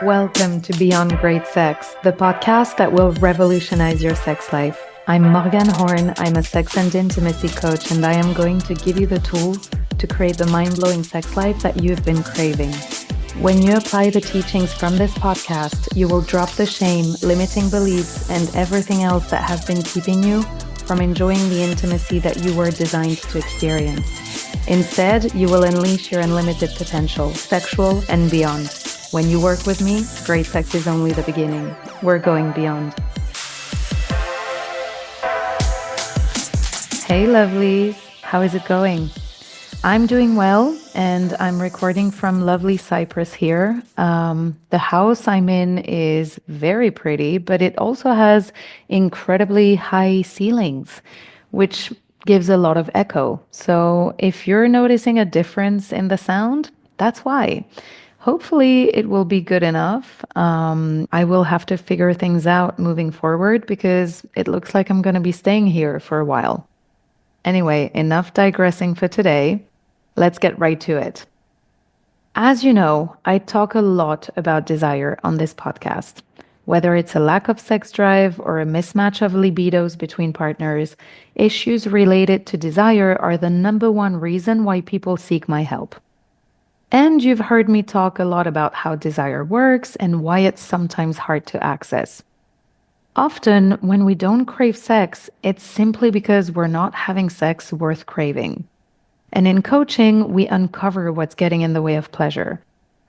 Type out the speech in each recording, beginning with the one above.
Welcome to Beyond Great Sex, the podcast that will revolutionize your sex life. I'm Morgan Horn. I'm a sex and intimacy coach, and I am going to give you the tools to create the mind blowing sex life that you've been craving. When you apply the teachings from this podcast, you will drop the shame, limiting beliefs, and everything else that has been keeping you from enjoying the intimacy that you were designed to experience. Instead, you will unleash your unlimited potential, sexual and beyond. When you work with me, great sex is only the beginning. We're going beyond. Hey, lovelies. How is it going? I'm doing well, and I'm recording from lovely Cyprus here. The house I'm in is very pretty, but it also has incredibly high ceilings, which gives a lot of echo. So if you're noticing a difference in the sound, that's why. Hopefully, it will be good enough. I will have to figure things out moving forward because it looks like I'm going to be staying here for a while. Anyway, enough digressing for today. Let's get right to it. As you know, I talk a lot about desire on this podcast. Whether it's a lack of sex drive or a mismatch of libidos between partners, issues related to desire are the number one reason why people seek my help. And you've heard me talk a lot about how desire works and why it's sometimes hard to access. Often, when we don't crave sex, it's simply because we're not having sex worth craving. And in coaching, we uncover what's getting in the way of pleasure,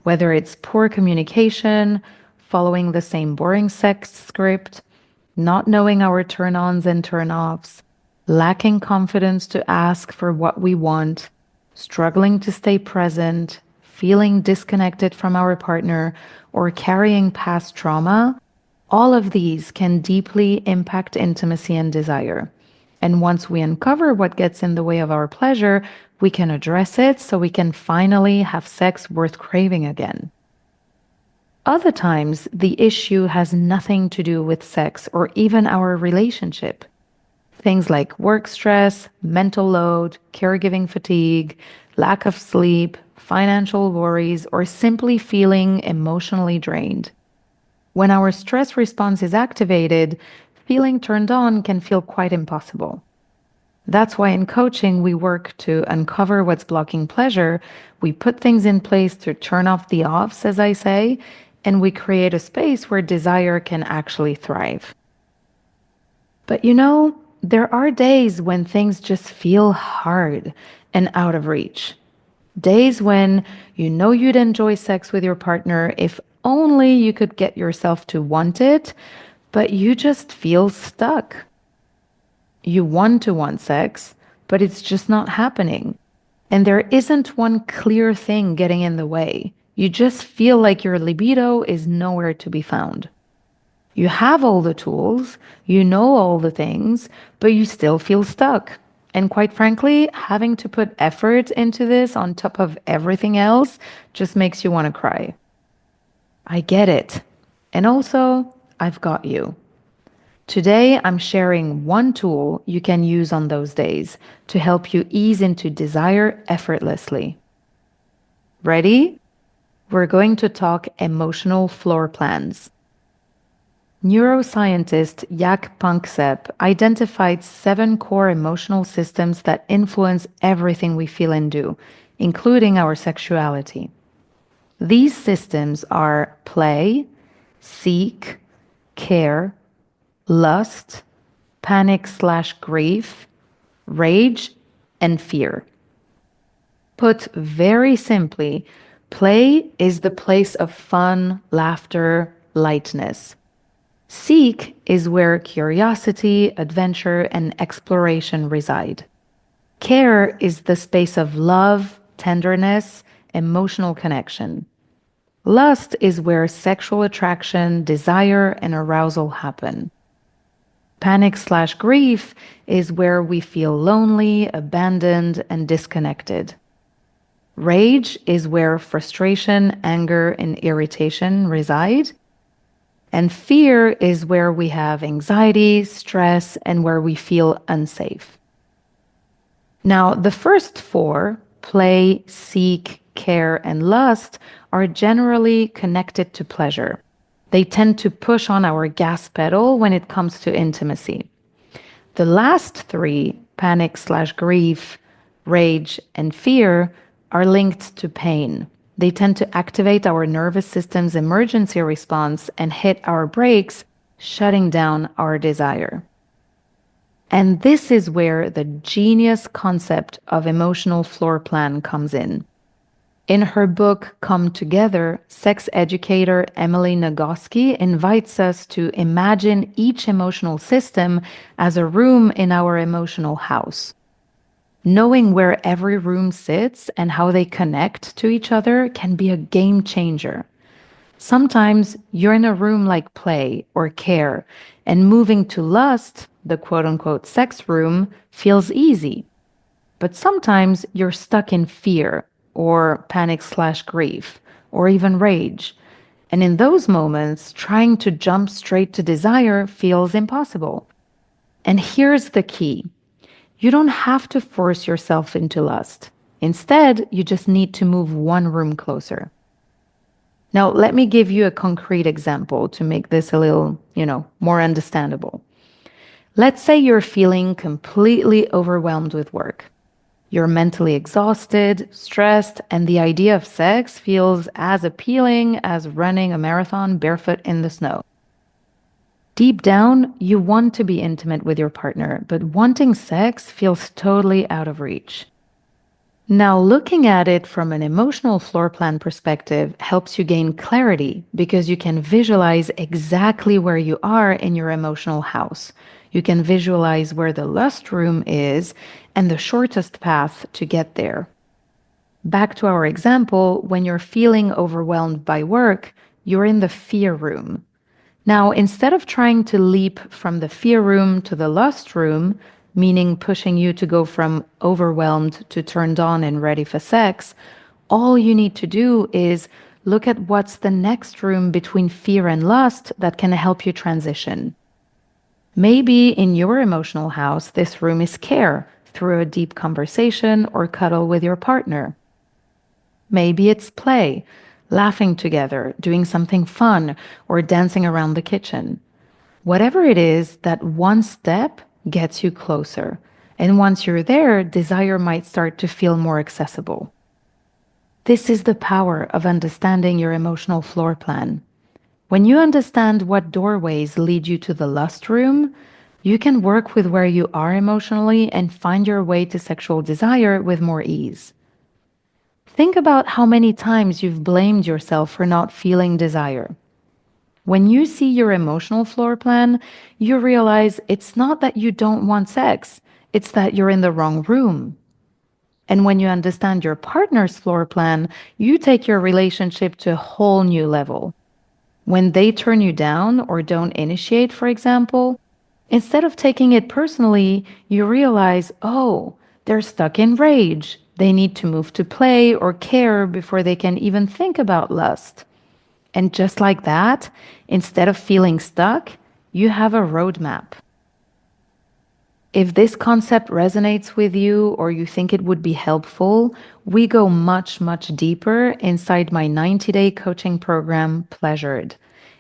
whether it's poor communication, following the same boring sex script, not knowing our turn ons and turn offs, lacking confidence to ask for what we want, struggling to stay present, feeling disconnected from our partner, or carrying past trauma. All of these can deeply impact intimacy and desire. And once we uncover what gets in the way of our pleasure, we can address it so we can finally have sex worth craving again. Other times, the issue has nothing to do with sex or even our relationship. Things like work stress, mental load, caregiving fatigue, lack of sleep, financial worries, or simply feeling emotionally drained. When our stress response is activated, feeling turned on can feel quite impossible. That's why in coaching, we work to uncover what's blocking pleasure. We put things in place to turn off the offs, as I say, and we create a space where desire can actually thrive. But there are days when things just feel hard and out of reach. Days when you know you'd enjoy sex with your partner if only you could get yourself to want it, but you just feel stuck. You want to want sex, but it's just not happening. And there isn't one clear thing getting in the way. You just feel like your libido is nowhere to be found. You have all the tools, you know all the things, but you still feel stuck. And quite frankly, having to put effort into this on top of everything else just makes you want to cry. I get it. And also, I've got you. Today, I'm sharing one tool you can use on those days to help you ease into desire effortlessly. Ready? We're going to talk emotional floor plans. Neuroscientist Jaak Panksepp identified 7 core emotional systems that influence everything we feel and do, including our sexuality. These systems are play, seek, care, lust, panic/grief, rage, and fear. Put very simply, play is the place of fun, laughter, lightness. Seek is where curiosity, adventure, and exploration reside. Care is the space of love, tenderness, emotional connection. Lust is where sexual attraction, desire, and arousal happen. Panic/grief is where we feel lonely, abandoned, and disconnected. Rage is where frustration, anger, and irritation reside. And fear is where we have anxiety, stress, and where we feel unsafe. Now, the first 4, play, seek, care, and lust are generally connected to pleasure. They tend to push on our gas pedal when it comes to intimacy. The last three, panic slash grief, rage, and fear, are linked to pain. They tend to activate our nervous system's emergency response and hit our brakes, shutting down our desire. And this is where the genius concept of emotional floor plan comes in. In her book, Come Together, sex educator Emily Nagoski invites us to imagine each emotional system as a room in our emotional house. Knowing where every room sits and how they connect to each other can be a game changer. Sometimes you're in a room like play or care, and moving to lust, the quote unquote sex room, feels easy. But sometimes you're stuck in fear or panic slash grief or even rage. And in those moments, trying to jump straight to desire feels impossible. And here's the key: you don't have to force yourself into lust. Instead, you just need to move one room closer. Now, let me give you a concrete example to make this a little, more understandable. Let's say you're feeling completely overwhelmed with work. You're mentally exhausted, stressed, and the idea of sex feels as appealing as running a marathon barefoot in the snow. Deep down, you want to be intimate with your partner, but wanting sex feels totally out of reach. Now, looking at it from an emotional floor plan perspective helps you gain clarity because you can visualize exactly where you are in your emotional house. You can visualize where the lust room is and the shortest path to get there. Back to our example, when you're feeling overwhelmed by work, you're in the fear room. Now, instead of trying to leap from the fear room to the lust room, meaning pushing you to go from overwhelmed to turned on and ready for sex, all you need to do is look at what's the next room between fear and lust that can help you transition. Maybe in your emotional house, this room is care through a deep conversation or cuddle with your partner. Maybe it's play, laughing together, doing something fun, or dancing around the kitchen. Whatever it is, that one step gets you closer. And once you're there, desire might start to feel more accessible. This is the power of understanding your emotional floor plan. When you understand what doorways lead you to the lust room, you can work with where you are emotionally and find your way to sexual desire with more ease. Think about how many times you've blamed yourself for not feeling desire. When you see your emotional floor plan, you realize it's not that you don't want sex, it's that you're in the wrong room. And when you understand your partner's floor plan, you take your relationship to a whole new level. When they turn you down or don't initiate, for example, instead of taking it personally, you realize, oh, they're stuck in rage. They need to move to play or care before they can even think about lust. And just like that, instead of feeling stuck, you have a roadmap. If this concept resonates with you or you think it would be helpful, we go much, much deeper inside my 90-day coaching program, Pleasured.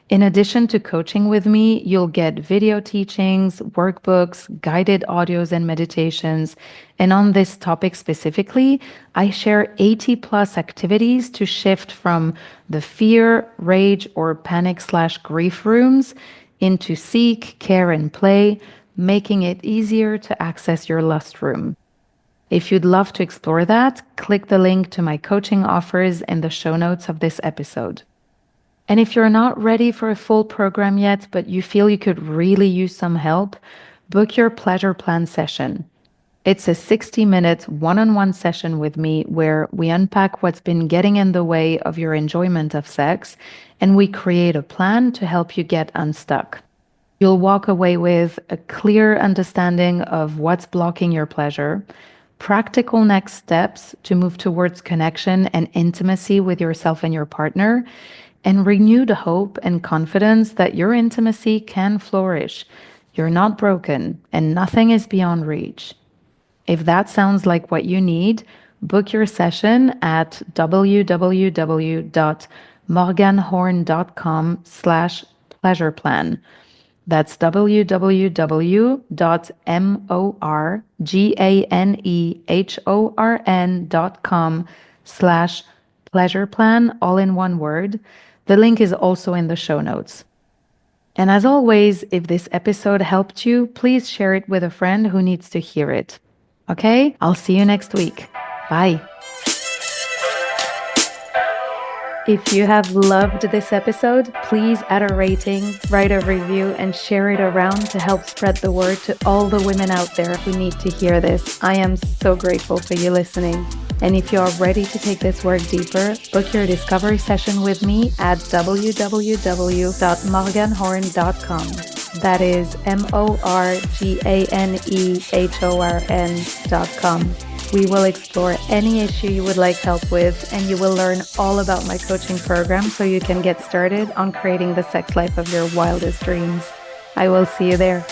In addition to coaching with me, you'll get video teachings, workbooks, guided audios, and meditations. And on this topic specifically, I share 80 plus activities to shift from the fear, rage, or panic slash grief rooms into seek, care, and play, making it easier to access your lust room. If you'd love to explore that, click the link to my coaching offers in the show notes of this episode. And if you're not ready for a full program yet, but you feel you could really use some help, book your pleasure plan session. It's a 60-minute one-on-one session with me where we unpack what's been getting in the way of your enjoyment of sex, and we create a plan to help you get unstuck. You'll walk away with a clear understanding of what's blocking your pleasure, practical next steps to move towards connection and intimacy with yourself and your partner, and renewed hope and confidence that your intimacy can flourish. You're not broken and nothing is beyond reach. If that sounds like what you need, Book your session at www.morganhorn.com/pleasureplan. That's www.morganhorn.com/pleasureplan, all in one word. The link is also in the show notes. And as always, if this episode helped you, please share it with a friend who needs to hear it. Okay? I'll see you next week. Bye. If you have loved this episode, please add a rating, write a review, and share it around to help spread the word to all the women out there who need to hear this. I am so grateful for you listening. And if you are ready to take this work deeper, book your discovery session with me at www.morganhorn.com. That is morganehorn.com. We will explore any issue you would like help with, and you will learn all about my coaching program so you can get started on creating the sex life of your wildest dreams. I will see you there.